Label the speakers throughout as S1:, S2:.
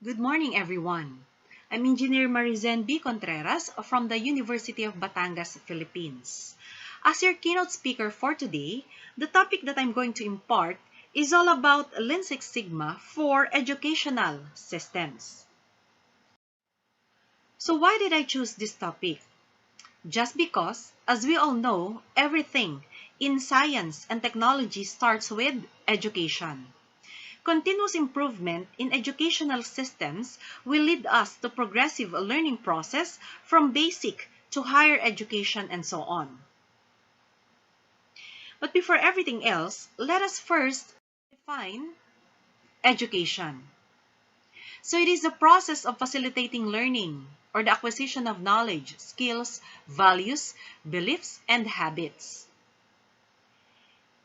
S1: Good morning, everyone. I'm Engineer Marizen B. Contreras from the University of Batangas, Philippines. As your keynote speaker for today, the topic that I'm going to impart is all about Lean Six Sigma for educational systems. So why did I choose this topic? Just because, as we all know, everything in science and technology starts with education. Continuous improvement in educational systems will lead us to progressive learning process from basic to higher education and so on. But before everything else, let us first define education. So it is the process of facilitating learning or the acquisition of knowledge, skills, values, beliefs, and habits.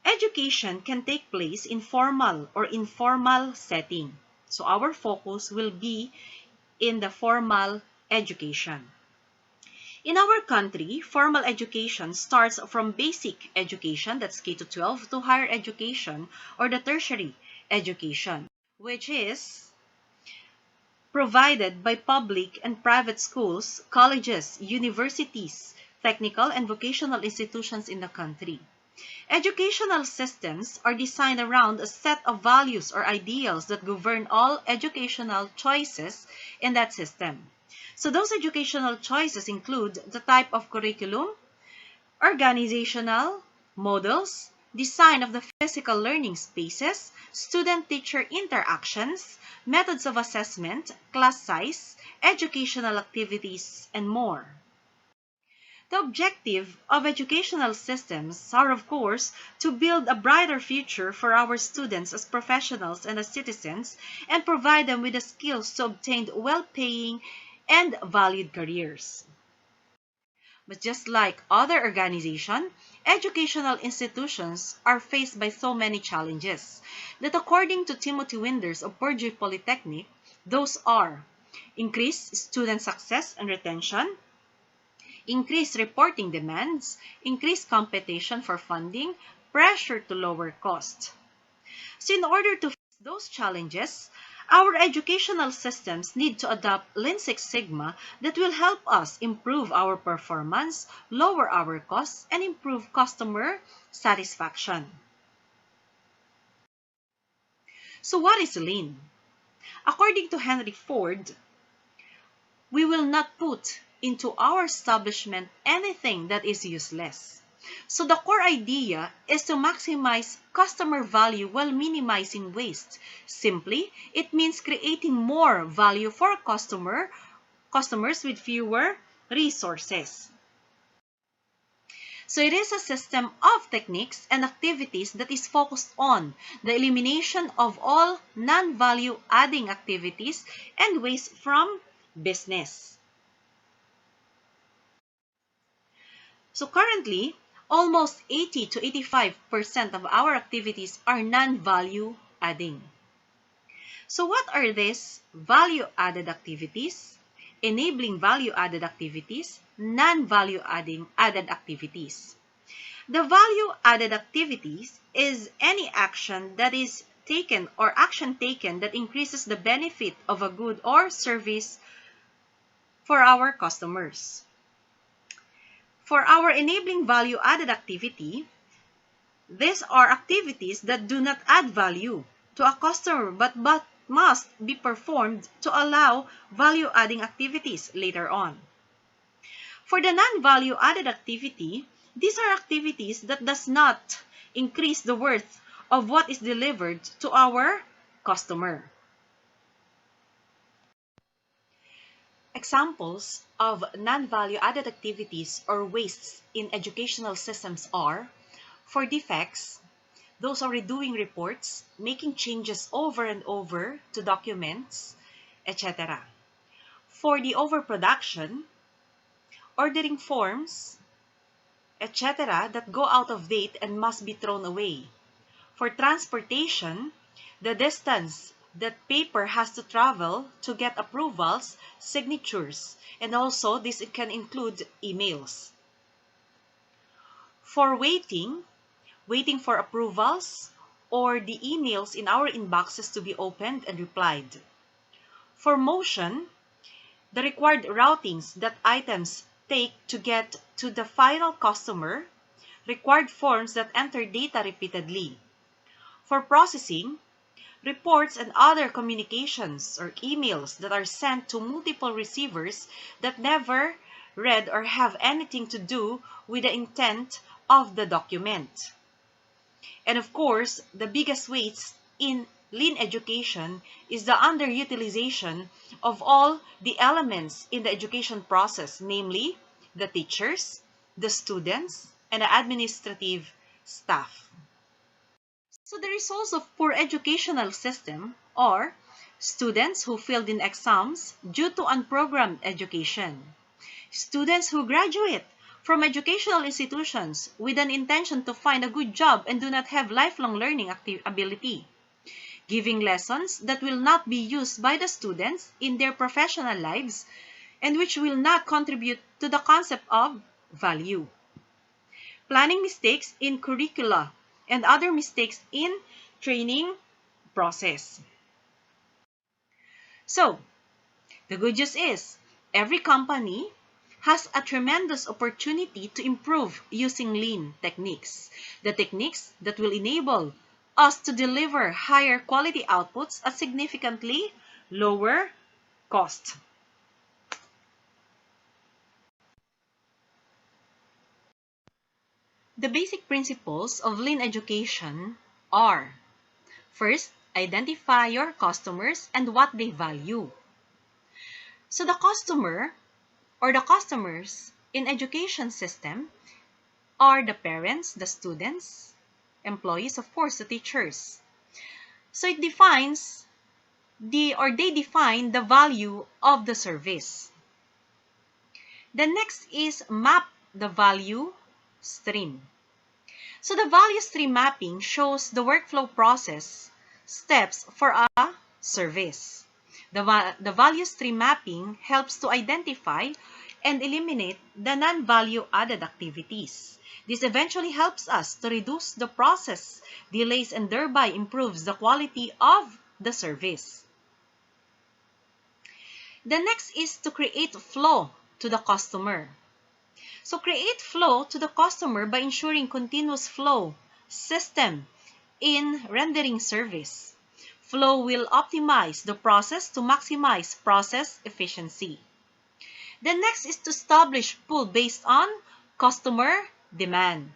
S1: Education can take place in formal or informal setting. So our focus will be in the formal education. In our country, formal education starts from basic education, that's K to 12, to higher education or the tertiary education, which is provided by public and private schools, colleges, universities, technical and vocational institutions in the country. Educational systems are designed around a set of values or ideals that govern all educational choices in that system. So those educational choices include the type of curriculum, organizational models, design of the physical learning spaces, student-teacher interactions, methods of assessment, class size, educational activities, and more. The objective of educational systems are, of course, to build a brighter future for our students as professionals and as citizens and provide them with the skills to obtain well-paying and valued careers. But just like other organizations, educational institutions are faced by so many challenges that according to Timothy Winders of Purdue Polytechnic, those are increased student success and retention, increased reporting demands, increased competition for funding, pressure to lower cost. So in order to face those challenges, our educational systems need to adopt Lean Six Sigma that will help us improve our performance, lower our costs, and improve customer satisfaction. So what is Lean? According to Henry Ford, we will not put into our establishment anything that is useless. So the core idea is to maximize customer value while minimizing waste. Simply, it means creating more value for customers with fewer resources. So it is a system of techniques and activities that is focused on the elimination of all non-value adding activities and waste from business. So currently, almost 80 to 85% of our activities are non-value adding. So what are these value-added activities, enabling value-added activities, non-value added activities? The value-added activities is any action that is taken or action taken that increases the benefit of a good or service for our customers. For our enabling value-added activity, these are activities that do not add value to a customer but must be performed to allow value-adding activities later on. For the non-value-added activity, these are activities that does not increase the worth of what is delivered to our customer. Examples of non-value-added activities or wastes in educational systems are, for defects, those are redoing reports, making changes over and over to documents, etc. For the overproduction, ordering forms, etc. that go out of date and must be thrown away. For transportation, the distance that paper has to travel to get approvals, signatures, and also this can include emails. For waiting for approvals or the emails in our inboxes to be opened and replied. For motion, the required routings that items take to get to the final customer, required forms that enter data repeatedly. For processing, reports and other communications or emails that are sent to multiple receivers that never read or have anything to do with the intent of the document. And of course, the biggest waste in lean education is the underutilization of all the elements in the education process, namely the teachers, the students, and the administrative staff. So the results of poor educational system are students who failed in exams due to unprogrammed education, students who graduate from educational institutions with an intention to find a good job and do not have lifelong learning ability, giving lessons that will not be used by the students in their professional lives and which will not contribute to the concept of value, planning mistakes in curricula, and other mistakes in training process. So, the good news is, every company has a tremendous opportunity to improve using lean techniques, the techniques that will enable us to deliver higher quality outputs at significantly lower cost. The basic principles of lean education are: first, identify your customers and what they value. So the customer or the customers in education system are the parents, the students, employees, of course, the teachers. So it defines they define the value of the service. The next is map the value stream. So the value stream mapping shows the workflow process steps for a service. The value stream mapping helps to identify and eliminate the non-value added activities. This eventually helps us to reduce the process delays and thereby improves the quality of the service. The next is to create flow to the customer. So create flow to the customer by ensuring continuous flow system in rendering service. Flow will optimize the process to maximize process efficiency. The next is to establish pool based on customer demand.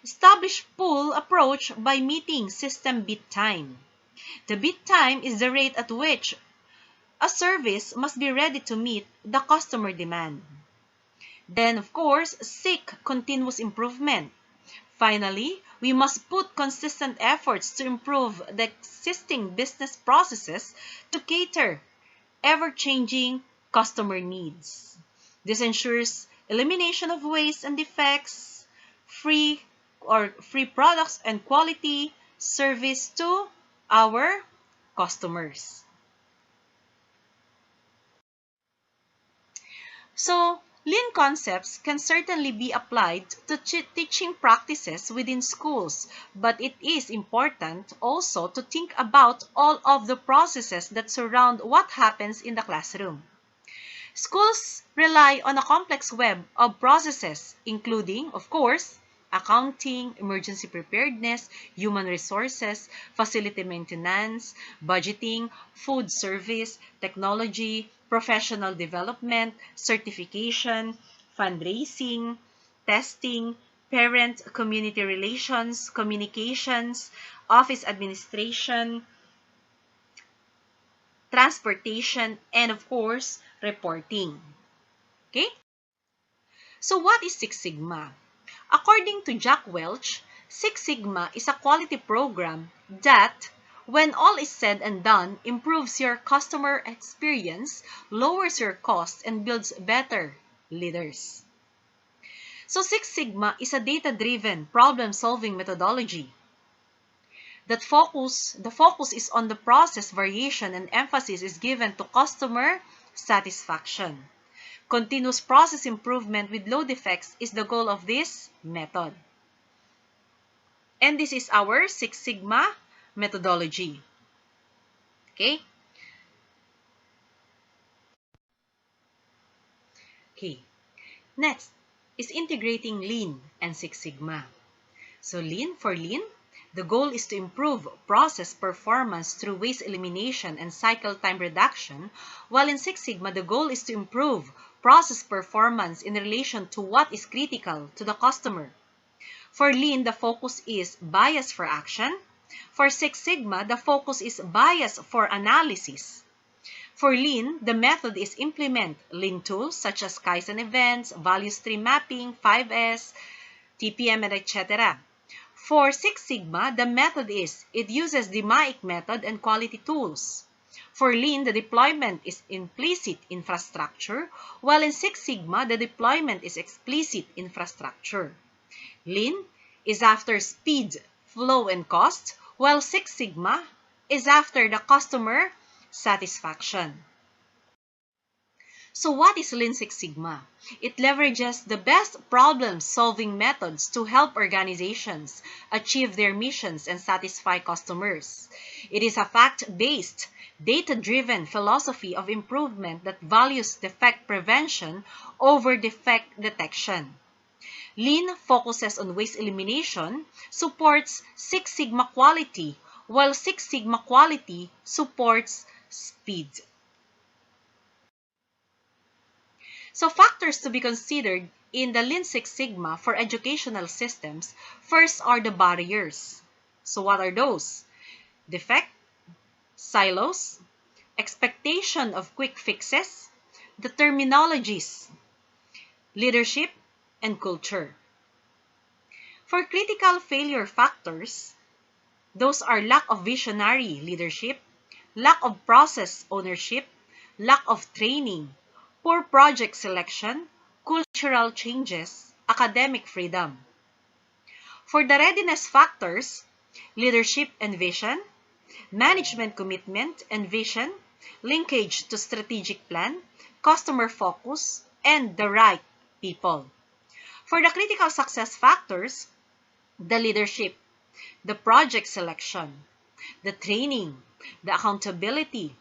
S1: Establish pool approach by meeting system bit time. The bit time is the rate at which a service must be ready to meet the customer demand. Then, of course, seek continuous improvement. Finally, we must put consistent efforts to improve the existing business processes to cater ever-changing customer needs. This ensures elimination of waste and defects, free products and quality service to our customers. So, lean concepts can certainly be applied to teaching practices within schools, but it is important also to think about all of the processes that surround what happens in the classroom. Schools rely on a complex web of processes, including, of course, accounting, emergency preparedness, human resources, facility maintenance, budgeting, food service, technology, professional development, certification, fundraising, testing, parent-community relations, communications, office administration, transportation, and of course, reporting. Okay? So what is Six Sigma? According to Jack Welch, Six Sigma is a quality program that, when all is said and done, improves your customer experience, lowers your costs, and builds better leaders. So Six Sigma is a data-driven problem-solving methodology that the focus is on the process variation and emphasis is given to customer satisfaction. Continuous process improvement with low defects is the goal of this method. And this is our Six Sigma methodology. Okay? Okay. Next is integrating Lean and Six Sigma. So for Lean, the goal is to improve process performance through waste elimination and cycle time reduction, while in Six Sigma, the goal is to improve process performance in relation to what is critical to the customer. For Lean, the focus is bias for action. For Six Sigma, the focus is bias for analysis. For Lean, the method is implement Lean tools such as Kaizen events, value stream mapping, 5S, TPM, and etc. For Six Sigma, the method is it uses the MAIC method and quality tools. For Lean, the deployment is implicit infrastructure, while in Six Sigma, the deployment is explicit infrastructure. Lean is after speed, flow, and cost, while Six Sigma is after the customer satisfaction. So what is Lean Six Sigma? It leverages the best problem-solving methods to help organizations achieve their missions and satisfy customers. It is a fact-based, data-driven philosophy of improvement that values defect prevention over defect detection. Lean focuses on waste elimination, supports Six Sigma quality, while Six Sigma quality supports speed. So factors to be considered in the Lean Six Sigma for educational systems, first are the barriers. So what are those? Defect, silos, expectation of quick fixes, the terminologies, leadership, and culture. For critical failure factors, those are lack of visionary leadership, lack of process ownership, lack of training, poor project selection, cultural changes, academic freedom. For the readiness factors, leadership and vision, management commitment and vision, linkage to strategic plan, customer focus, and the right people. For the critical success factors, the leadership, the project selection, the training, the accountability,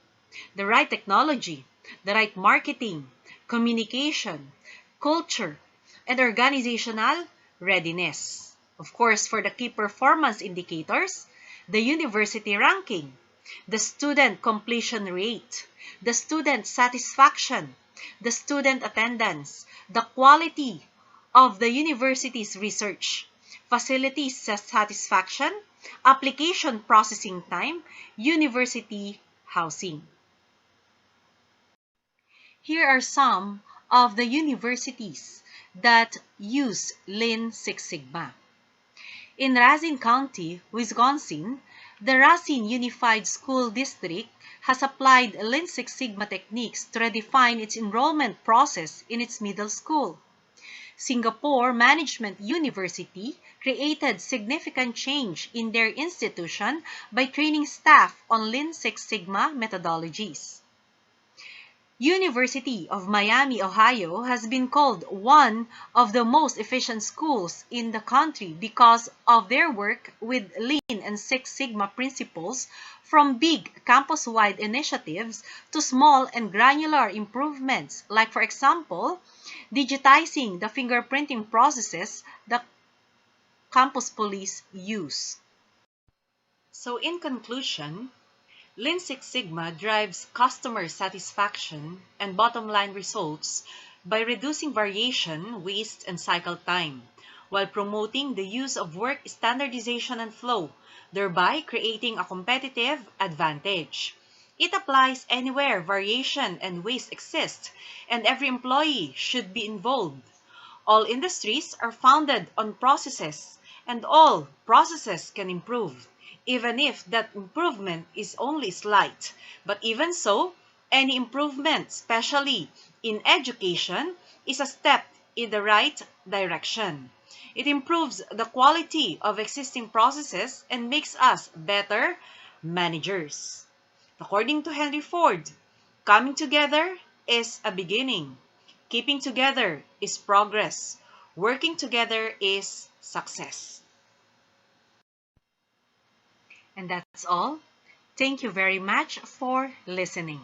S1: the right technology, the right marketing, communication, culture, and organizational readiness. Of course, for the key performance indicators, the university ranking, the student completion rate, the student satisfaction, the student attendance, the quality of the university's research, facilities satisfaction, application processing time, university housing. Here are some of the universities that use Lean Six Sigma. In Racine County, Wisconsin, the Racine Unified School District has applied Lean Six Sigma techniques to redefine its enrollment process in its middle school. Singapore Management University created significant change in their institution by training staff on Lean Six Sigma methodologies. University of Miami, Ohio has been called one of the most efficient schools in the country because of their work with Lean and Six Sigma principles, from big campus-wide initiatives to small and granular improvements, like, for example, digitizing the fingerprinting processes the campus police use. So in conclusion, Lean Six Sigma drives customer satisfaction and bottom-line results by reducing variation, waste, and cycle time, while promoting the use of work standardization and flow, thereby creating a competitive advantage. It applies anywhere variation and waste exist, and every employee should be involved. All industries are founded on processes, and all processes can improve, even if that improvement is only slight. But even so, any improvement, especially in education, is a step in the right direction. It improves the quality of existing processes and makes us better managers. According to Henry Ford, coming together is a beginning. Keeping together is progress. Working together is success. And that's all. Thank you very much for listening.